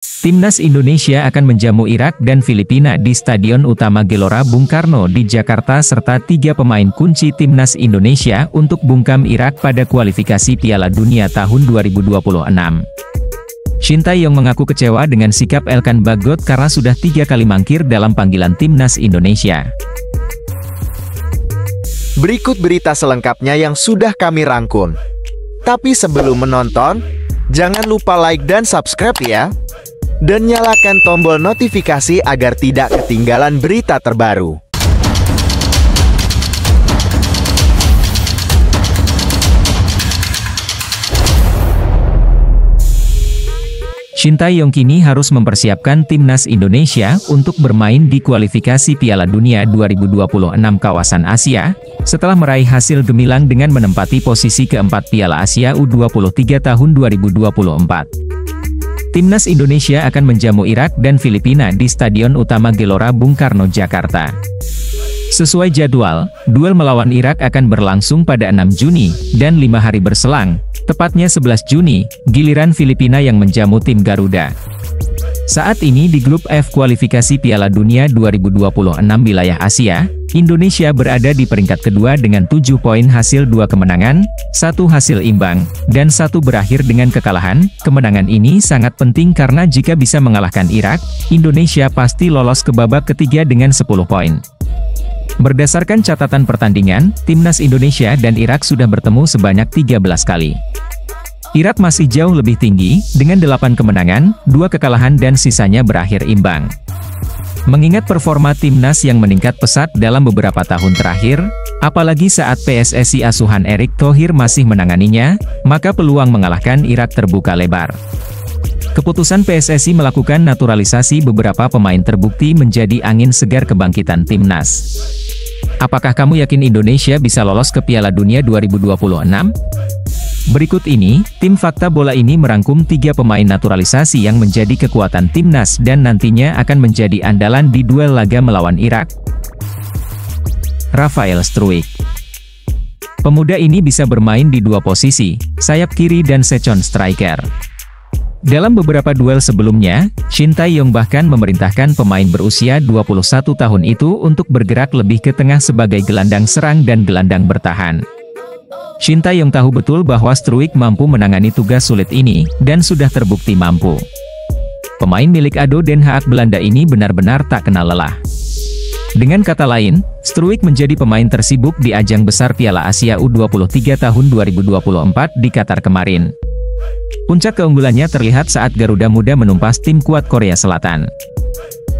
Timnas Indonesia akan menjamu Irak dan Filipina di Stadion Utama Gelora Bung Karno di Jakarta serta 3 pemain kunci Timnas Indonesia untuk bungkam Irak pada kualifikasi Piala Dunia tahun 2026. Shin Tae-yong mengaku kecewa dengan sikap Elkan Bagot karena sudah 3 kali mangkir dalam panggilan Timnas Indonesia. Berikut berita selengkapnya yang sudah kami rangkum. Tapi sebelum menonton, jangan lupa like dan subscribe ya. Dan nyalakan tombol notifikasi agar tidak ketinggalan berita terbaru. Shin Tae-yong kini harus mempersiapkan Timnas Indonesia untuk bermain di kualifikasi Piala Dunia 2026 kawasan Asia, setelah meraih hasil gemilang dengan menempati posisi keempat Piala Asia U23 tahun 2024. Timnas Indonesia akan menjamu Irak dan Filipina di Stadion Utama Gelora Bung Karno, Jakarta. Sesuai jadwal, duel melawan Irak akan berlangsung pada 6 Juni, dan 5 hari berselang, tepatnya 11 Juni, giliran Filipina yang menjamu tim Garuda. Saat ini di grup F kualifikasi Piala Dunia 2026 wilayah Asia, Indonesia berada di peringkat kedua dengan 7 poin hasil 2 kemenangan, 1 hasil imbang, dan 1 berakhir dengan kekalahan. Kemenangan ini sangat penting karena jika bisa mengalahkan Irak, Indonesia pasti lolos ke babak ketiga dengan 10 poin. Berdasarkan catatan pertandingan, Timnas Indonesia dan Irak sudah bertemu sebanyak 13 kali. Irak masih jauh lebih tinggi, dengan 8 kemenangan, 2 kekalahan dan sisanya berakhir imbang. Mengingat performa Timnas yang meningkat pesat dalam beberapa tahun terakhir, apalagi saat PSSI asuhan Erick Thohir masih menanganinya, maka peluang mengalahkan Irak terbuka lebar. Keputusan PSSI melakukan naturalisasi beberapa pemain terbukti menjadi angin segar kebangkitan Timnas. Apakah kamu yakin Indonesia bisa lolos ke Piala Dunia 2026? Berikut ini, tim Fakta Bola ini merangkum 3 pemain naturalisasi yang menjadi kekuatan Timnas dan nantinya akan menjadi andalan di duel laga melawan Irak. Rafael Struijk. Pemuda ini bisa bermain di 2 posisi, sayap kiri dan second striker. Dalam beberapa duel sebelumnya, Shin Tae-yong bahkan memerintahkan pemain berusia 21 tahun itu untuk bergerak lebih ke tengah sebagai gelandang serang dan gelandang bertahan. Shin Tae-yong tahu betul bahwa Struijk mampu menangani tugas sulit ini, dan sudah terbukti mampu. Pemain milik ADO Den Haag Belanda ini benar-benar tak kenal lelah. Dengan kata lain, Struijk menjadi pemain tersibuk di ajang besar Piala Asia U23 tahun 2024 di Qatar kemarin. Puncak keunggulannya terlihat saat Garuda Muda menumpas tim kuat Korea Selatan.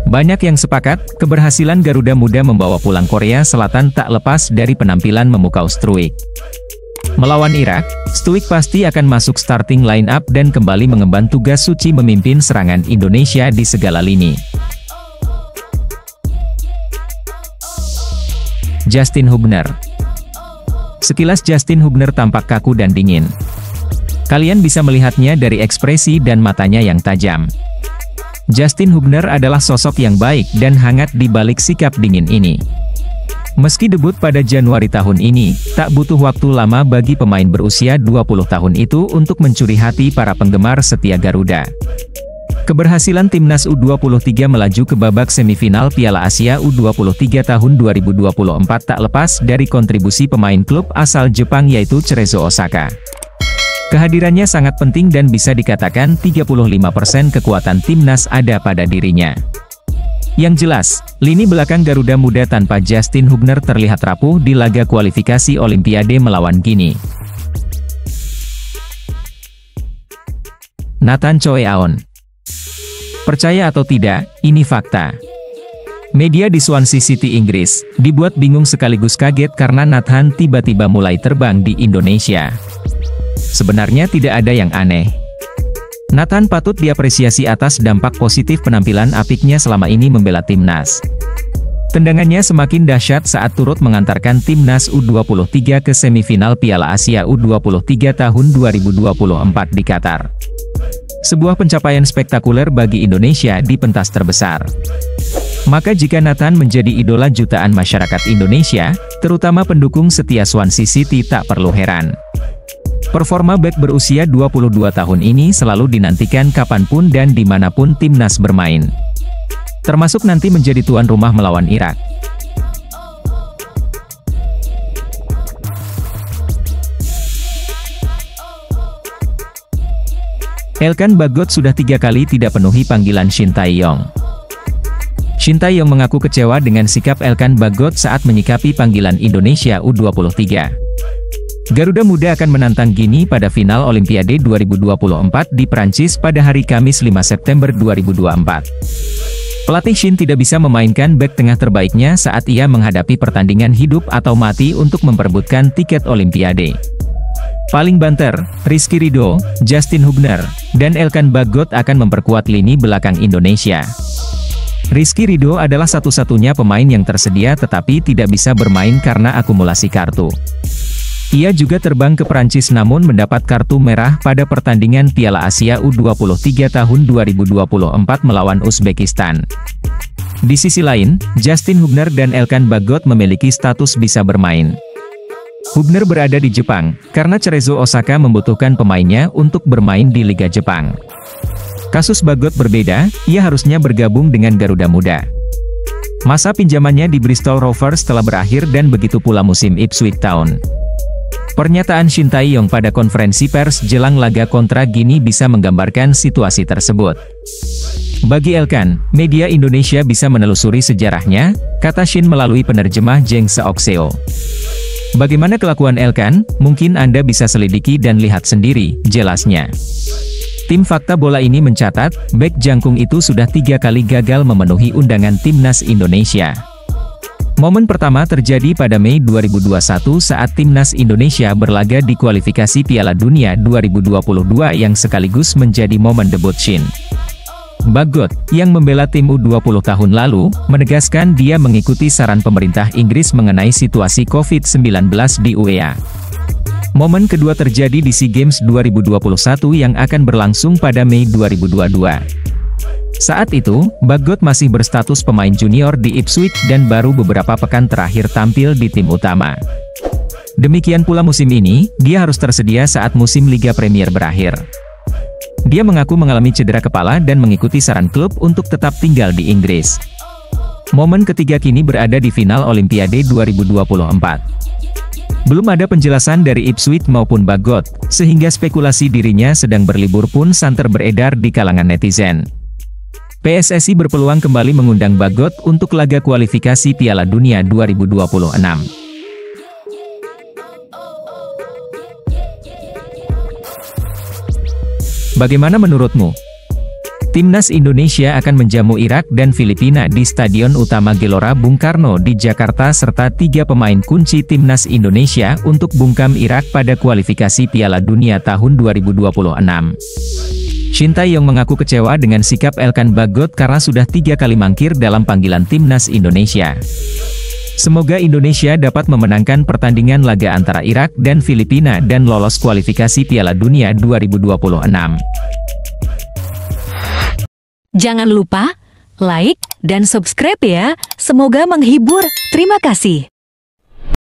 Banyak yang sepakat, keberhasilan Garuda Muda membawa pulang Korea Selatan tak lepas dari penampilan memukau Struijk. Melawan Irak, Struijk pasti akan masuk starting line-up dan kembali mengemban tugas suci memimpin serangan Indonesia di segala lini. Justin Hubner. Sekilas Justin Hubner tampak kaku dan dingin. Kalian bisa melihatnya dari ekspresi dan matanya yang tajam. Justin Hubner adalah sosok yang baik dan hangat di balik sikap dingin ini. Meski debut pada Januari tahun ini, tak butuh waktu lama bagi pemain berusia 20 tahun itu untuk mencuri hati para penggemar setia Garuda. Keberhasilan Timnas U23 melaju ke babak semifinal Piala Asia U23 tahun 2024 tak lepas dari kontribusi pemain klub asal Jepang yaitu Cerezo Osaka. Kehadirannya sangat penting dan bisa dikatakan 35% kekuatan Timnas ada pada dirinya. Yang jelas, lini belakang Garuda Muda tanpa Justin Hubner terlihat rapuh di laga kualifikasi Olimpiade melawan Guinea. Nathan Choe Aon. Percaya atau tidak, ini fakta. Media di Swansea City Inggris dibuat bingung sekaligus kaget karena Nathan tiba-tiba mulai terbang di Indonesia. Sebenarnya tidak ada yang aneh. Nathan patut diapresiasi atas dampak positif penampilan apiknya selama ini membela Timnas. Tendangannya semakin dahsyat saat turut mengantarkan Timnas U23 ke semifinal Piala Asia U23 tahun 2024 di Qatar. Sebuah pencapaian spektakuler bagi Indonesia di pentas terbesar. Maka jika Nathan menjadi idola jutaan masyarakat Indonesia, terutama pendukung setia Swansea City, tak perlu heran. Performa bek berusia 22 tahun ini selalu dinantikan kapanpun dan dimanapun timnas bermain. Termasuk nanti menjadi tuan rumah melawan Irak. Elkan Bagot sudah 3 kali tidak penuhi panggilan Shin Tae-yong. Shin Tae-yong mengaku kecewa dengan sikap Elkan Bagot saat menyikapi panggilan Indonesia U23. Garuda Muda akan menantang Gini pada final Olimpiade 2024 di Prancis pada hari Kamis 5 September 2024. Pelatih Shin tidak bisa memainkan bek tengah terbaiknya saat ia menghadapi pertandingan hidup atau mati untuk memperebutkan tiket Olimpiade. Paling banter, Rizky Ridho, Justin Hubner, dan Elkan Bagot akan memperkuat lini belakang Indonesia. Rizky Ridho adalah satu-satunya pemain yang tersedia tetapi tidak bisa bermain karena akumulasi kartu. Ia juga terbang ke Prancis namun mendapat kartu merah pada pertandingan Piala Asia U23 tahun 2024 melawan Uzbekistan. Di sisi lain, Justin Hubner dan Elkan Bagot memiliki status bisa bermain. Hubner berada di Jepang, karena Cerezo Osaka membutuhkan pemainnya untuk bermain di Liga Jepang. Kasus Bagot berbeda, ia harusnya bergabung dengan Garuda Muda. Masa pinjamannya di Bristol Rovers telah berakhir dan begitu pula musim Ipswich Town. Pernyataan Shin Tae-yong pada konferensi pers jelang laga kontra Gini bisa menggambarkan situasi tersebut. Bagi Elkan, media Indonesia bisa menelusuri sejarahnya, kata Shin melalui penerjemah Jeng Seokseo. Bagaimana kelakuan Elkan, mungkin Anda bisa selidiki dan lihat sendiri, jelasnya. Tim Fakta Bola ini mencatat, bek jangkung itu sudah 3 kali gagal memenuhi undangan Timnas Indonesia. Momen pertama terjadi pada Mei 2021 saat Timnas Indonesia berlaga di kualifikasi Piala Dunia 2022 yang sekaligus menjadi momen debut Shin. Bagot, yang membela tim U20 tahun lalu, menegaskan dia mengikuti saran pemerintah Inggris mengenai situasi COVID-19 di UEA. Momen kedua terjadi di SEA Games 2021 yang akan berlangsung pada Mei 2022. Saat itu, Bagot masih berstatus pemain junior di Ipswich dan baru beberapa pekan terakhir tampil di tim utama. Demikian pula musim ini, dia harus tersedia saat musim Liga Premier berakhir. Dia mengaku mengalami cedera kepala dan mengikuti saran klub untuk tetap tinggal di Inggris. Momen ketiga kini berada di final Olimpiade 2024. Belum ada penjelasan dari Ipswich maupun Bagot, sehingga spekulasi dirinya sedang berlibur pun santer beredar di kalangan netizen. PSSI berpeluang kembali mengundang Bagot untuk laga kualifikasi Piala Dunia 2026. Bagaimana menurutmu? Timnas Indonesia akan menjamu Irak dan Filipina di Stadion Utama Gelora Bung Karno di Jakarta serta 3 pemain kunci Timnas Indonesia untuk bungkam Irak pada kualifikasi Piala Dunia tahun 2026. Shin Tae-yong mengaku kecewa dengan sikap Elkan Bagot karena sudah 3 kali mangkir dalam panggilan Timnas Indonesia. Semoga Indonesia dapat memenangkan pertandingan laga antara Irak dan Filipina dan lolos kualifikasi Piala Dunia 2026. Jangan lupa like dan subscribe ya. Semoga menghibur. Terima kasih.